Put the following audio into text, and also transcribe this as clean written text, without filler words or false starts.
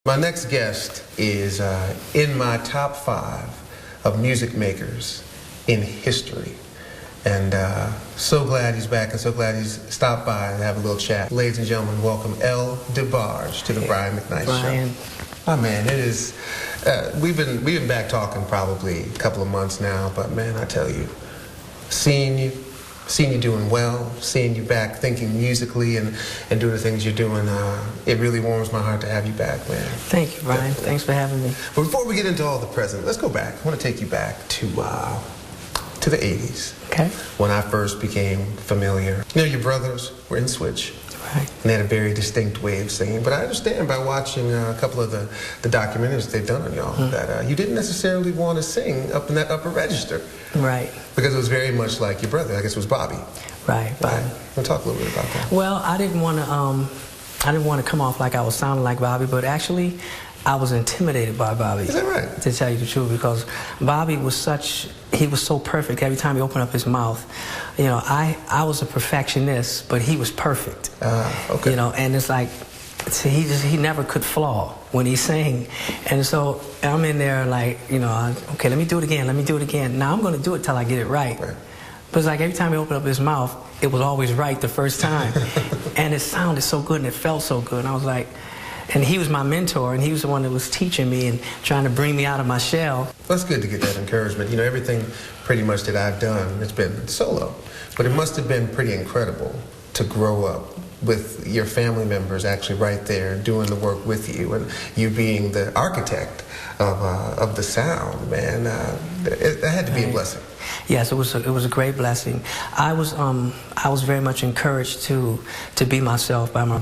My next guest is in my top 5 of music makers in history. And so glad he's back and so glad he's stopped by and have a little chat. Ladies and gentlemen, welcome debarge to the Brian McKnight Show. Oh man, it is, we've been back talking probably a couple of months now, but man, I tell you, seeing you doing well, seeing you back thinking musically and doing the things you're doing, it really warms my heart to have you back, man. Thank you, Brian. Thanks for having me. But before we get into all the present, let's go back. I want to take you back to the 80s. Okay. When I first became familiar. You know, your brothers were in Switch. Right. And they had a very distinct way of singing. But I understand by watching a couple of the documentaries they've done on y'all that you didn't necessarily want to sing up in that upper register. Right. Because it was very much like your brother. I guess it was Bobby. Right. Bobby. We'll talk a little bit about that. Well, I didn't want to come off like I was sounding like Bobby, but actually I was intimidated by Bobby. Is that right? To tell you the truth, because Bobby was he was so perfect. Every time he opened up his mouth, you know, I was a perfectionist, but he was perfect. Okay. You know, and it's like, he never could flaw when he sang. And so I'm in there like, you know, okay, let me do it again. Now I'm going to do it till I get it right. But it's like every time he opened up his mouth, it was always right the first time. And it sounded so good and it felt so good. And I was like, and he was my mentor, and he was the one that was teaching me and trying to bring me out of my shell. Well, it's good to get that encouragement. You know, everything pretty much that I've done, it's been solo. But it must have been pretty incredible to grow up with your family members actually right there doing the work with you, and you being the architect of the sound, man. That had to be a blessing. Yes, it was a great blessing. I was very much encouraged to be myself by my